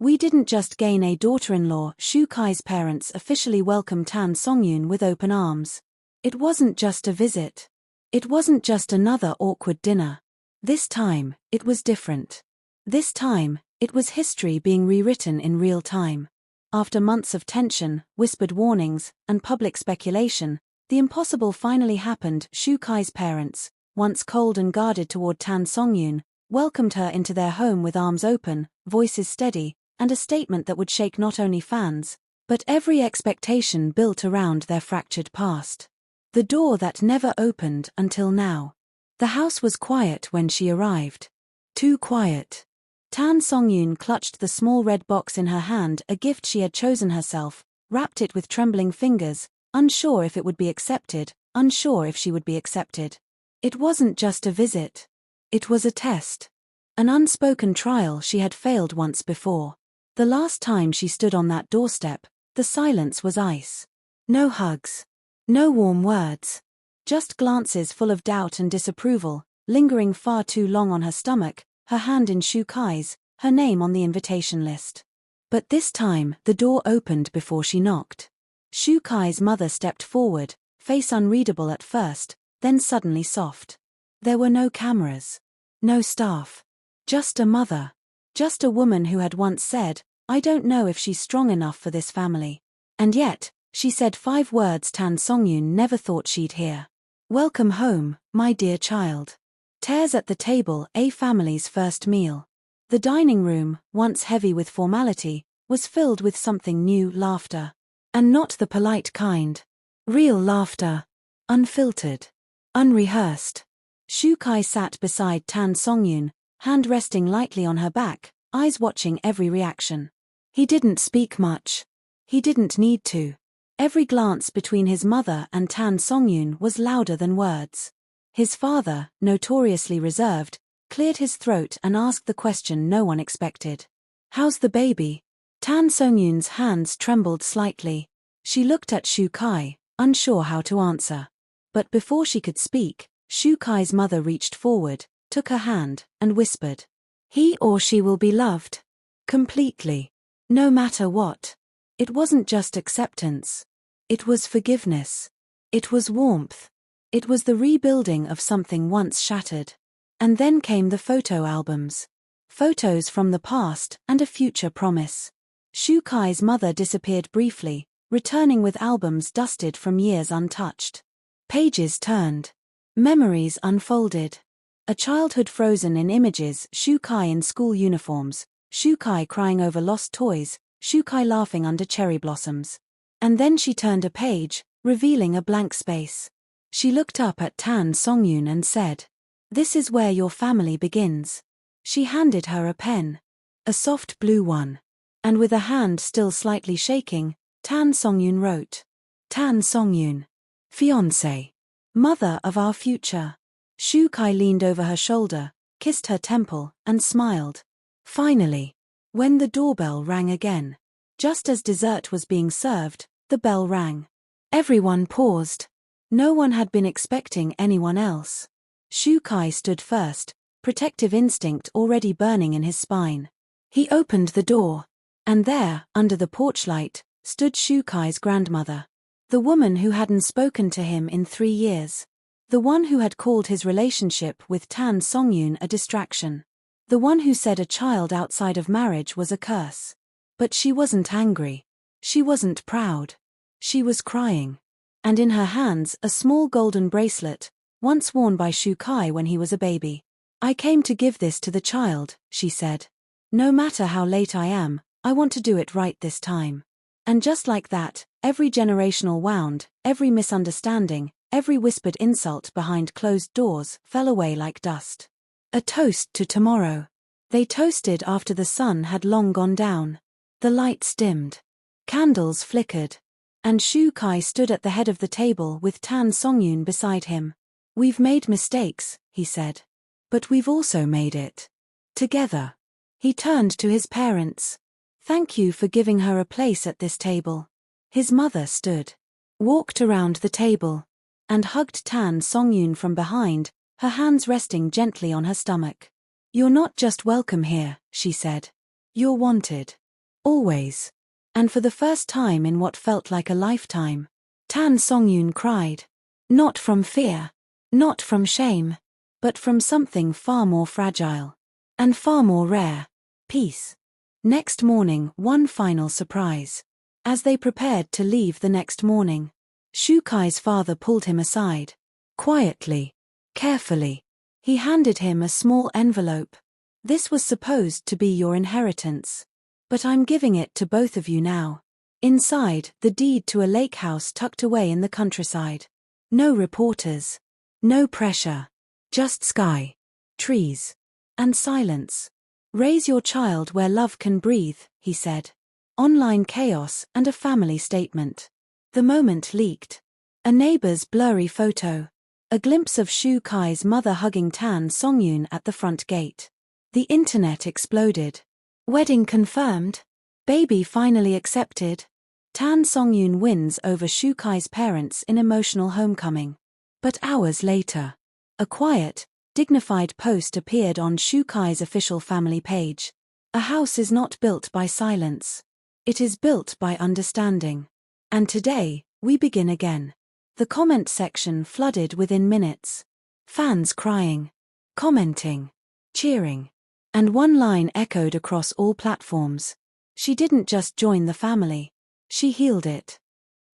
We didn't just gain a daughter-in-law. Shu Kai's parents officially welcomed Tan Songyun with open arms. It wasn't just a visit. It wasn't just another awkward dinner. This time, it was different. This time, it was history being rewritten in real time. After months of tension, whispered warnings, and public speculation, the impossible finally happened. Shu Kai's parents, once cold and guarded toward Tan Songyun, welcomed her into their home with arms open, voices steady, and a statement that would shake not only fans, but every expectation built around their fractured past. The door that never opened until now. The house was quiet when she arrived. Too quiet. Tan Songyun clutched the small red box in her hand, a gift she had chosen herself, wrapped it with trembling fingers, unsure if it would be accepted, unsure if she would be accepted. It wasn't just a visit. It was a test. An unspoken trial she had failed once before. The last time she stood on that doorstep, the silence was ice. No hugs. No warm words. Just glances full of doubt and disapproval, lingering far too long on her stomach, her hand in Shu Kai's, her name on the invitation list. But this time, the door opened before she knocked. Shu Kai's mother stepped forward, face unreadable at first, then suddenly soft. There were no cameras. No staff. Just a mother. Just a woman who had once said, "I don't know if she's strong enough for this family." And yet, she said 5 words Tan Songyun never thought she'd hear. "Welcome home, my dear child." Tears at the table, a family's first meal. The dining room, once heavy with formality, was filled with something new, laughter. And not the polite kind. Real laughter. Unfiltered. Unrehearsed. Shu Kai sat beside Tan Songyun, hand resting lightly on her back, eyes watching every reaction. He didn't speak much. He didn't need to. Every glance between his mother and Tan Songyun was louder than words. His father, notoriously reserved, cleared his throat and asked the question no one expected. "How's the baby?" Tan Songyun's hands trembled slightly. She looked at Shu Kai, unsure how to answer. But before she could speak, Shu Kai's mother reached forward, took her hand, and whispered, "He or she will be loved. Completely. No matter what." It wasn't just acceptance. It was forgiveness. It was warmth. It was the rebuilding of something once shattered. And then came the photo albums. Photos from the past and a future promise. Shu Kai's mother disappeared briefly, returning with albums dusted from years untouched. Pages turned. Memories unfolded. A childhood frozen in images, Shu Kai in school uniforms, Shu Kai crying over lost toys, Shu Kai laughing under cherry blossoms. And then she turned a page, revealing a blank space. She looked up at Tan Songyun and said, "This is where your family begins." She handed her a pen. A soft blue one. And with a hand still slightly shaking, Tan Songyun wrote, "Tan Songyun. Fiancé. Mother of our future." Shu Kai leaned over her shoulder, kissed her temple, and smiled. Finally. When the doorbell rang again. Just as dessert was being served, the bell rang. Everyone paused. No one had been expecting anyone else. Shu Kai stood first, protective instinct already burning in his spine. He opened the door. And there, under the porch light, stood Shu Kai's grandmother. The woman who hadn't spoken to him in 3 years. The one who had called his relationship with Tan Songyun a distraction. The one who said a child outside of marriage was a curse. But she wasn't angry. She wasn't proud. She was crying. And in her hands a small golden bracelet, once worn by Shu Kai when he was a baby. "I came to give this to the child," she said. "No matter how late I am, I want to do it right this time." And just like that, every generational wound, every misunderstanding, every whispered insult behind closed doors fell away like dust. A toast to tomorrow. They toasted after the sun had long gone down. The lights dimmed. Candles flickered. And Shu Kai stood at the head of the table with Tan Songyun beside him. "We've made mistakes," he said. "But we've also made it. Together." He turned to his parents. "Thank you for giving her a place at this table." His mother stood. Walked around the table. And hugged Tan Songyun from behind, her hands resting gently on her stomach. "You're not just welcome here," she said. "You're wanted." Always. And for the first time in what felt like a lifetime, Tan Songyun cried. Not from fear. Not from shame. But from something far more fragile. And far more rare. Peace. Next morning, one final surprise. As they prepared to leave the next morning, Shu Kai's father pulled him aside. Quietly. Carefully. He handed him a small envelope. This was supposed to be your inheritance. But I'm giving it to both of you now. Inside, the deed to a lake house tucked away in the countryside. No reporters. No pressure. Just sky. Trees. And silence. Raise your child where love can breathe, he said. Online chaos and a family statement. The moment leaked. A neighbor's blurry photo. A glimpse of Shu Kai's mother hugging Tan Songyun at the front gate. The internet exploded. Wedding confirmed. Baby finally accepted. Tan Songyun wins over Shu Kai's parents in emotional homecoming. But hours later, a quiet, dignified post appeared on Shu Kai's official family page. A house is not built by silence. It is built by understanding. And today, we begin again. The comment section flooded within minutes. Fans crying, commenting, cheering. And one line echoed across all platforms. She didn't just join the family. She healed it.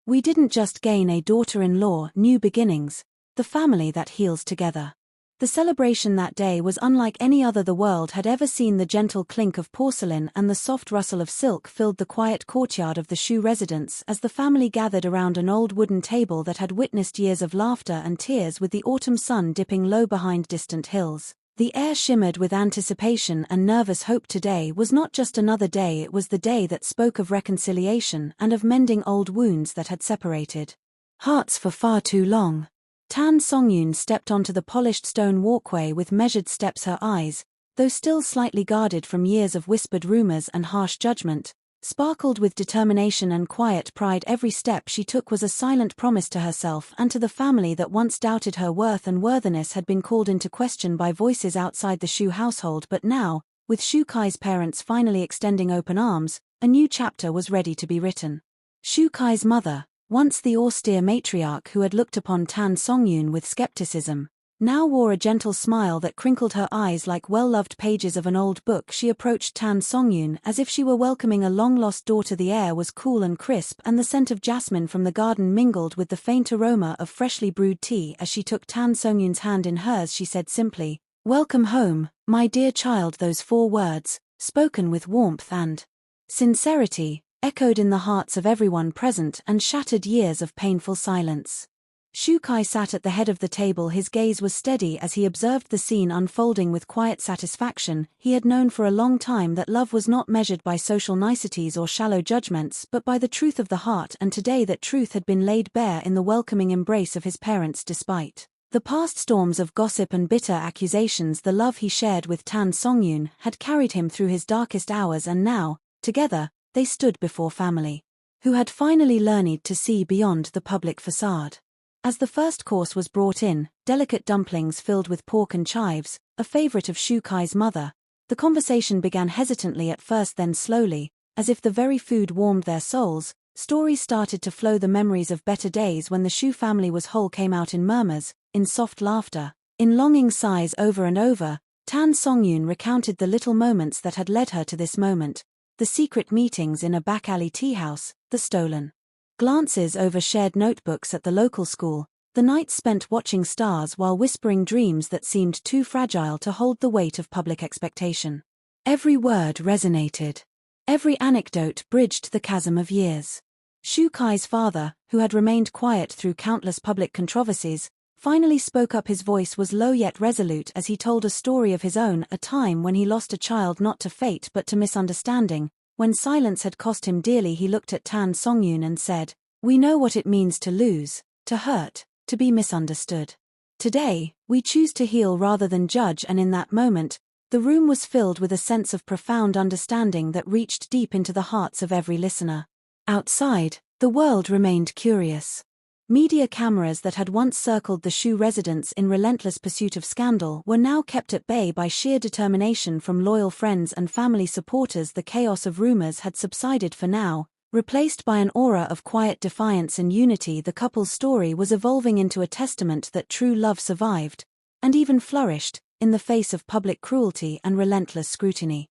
We didn't just gain a daughter-in-law, new beginnings, the family that heals together. The celebration that day was unlike any other the world had ever seen. The gentle clink of porcelain and the soft rustle of silk filled the quiet courtyard of the Shu residence as the family gathered around an old wooden table that had witnessed years of laughter and tears. With the autumn sun dipping low behind distant hills, the air shimmered with anticipation and nervous hope. Today was not just another day, it was the day that spoke of reconciliation and of mending old wounds that had separated hearts for far too long. Tan Songyun stepped onto the polished stone walkway with measured steps. Her eyes, though still slightly guarded from years of whispered rumors and harsh judgment, sparkled with determination and quiet pride. Every step she took was a silent promise to herself and to the family that once doubted her worth and worthiness had been called into question by voices outside the Shu household. But now, with Shu Kai's parents finally extending open arms, a new chapter was ready to be written. Shu Kai's mother, once the austere matriarch who had looked upon Tan Songyun with skepticism, now wore a gentle smile that crinkled her eyes like well-loved pages of an old book. She approached Tan Songyun as if she were welcoming a long-lost daughter. The air was cool and crisp, and the scent of jasmine from the garden mingled with the faint aroma of freshly brewed tea. As she took Tan Songyun's hand in hers, she said simply, "Welcome home, my dear child." Those 4 words, spoken with warmth and sincerity, echoed in the hearts of everyone present and shattered years of painful silence. Shu Kai sat at the head of the table. His gaze was steady as he observed the scene unfolding with quiet satisfaction. He had known for a long time that love was not measured by social niceties or shallow judgments but by the truth of the heart, and today that truth had been laid bare in the welcoming embrace of his parents. Despite the past storms of gossip and bitter accusations, the love he shared with Tan Songyun had carried him through his darkest hours, and now, together, they stood before family who had finally learned to see beyond the public facade. As the first course was brought in, delicate dumplings filled with pork and chives, a favorite of Shu Kai's mother, the conversation began hesitantly at first, then slowly, as if the very food warmed their souls. Stories started to flow. The memories of better days when the Shu family was whole came out in murmurs, in soft laughter, in longing sighs. Over and over, Tan Songyun recounted the little moments that had led her to this moment. The secret meetings in a back-alley teahouse, the stolen glances over shared notebooks at the local school, the nights spent watching stars while whispering dreams that seemed too fragile to hold the weight of public expectation. Every word resonated. Every anecdote bridged the chasm of years. Shu Kai's father, who had remained quiet through countless public controversies, finally spoke up. His voice was low yet resolute as he told a story of his own, a time when he lost a child not to fate but to misunderstanding. When silence had cost him dearly, he looked at Tan Songyun and said, "We know what it means to lose, to hurt, to be misunderstood. Today, we choose to heal rather than judge." And in that moment, the room was filled with a sense of profound understanding that reached deep into the hearts of every listener. Outside, the world remained curious. Media cameras that had once circled the Shu residence in relentless pursuit of scandal were now kept at bay by sheer determination from loyal friends and family supporters. The chaos of rumors had subsided for now, replaced by an aura of quiet defiance and unity. The couple's story was evolving into a testament that true love survived, and even flourished, in the face of public cruelty and relentless scrutiny.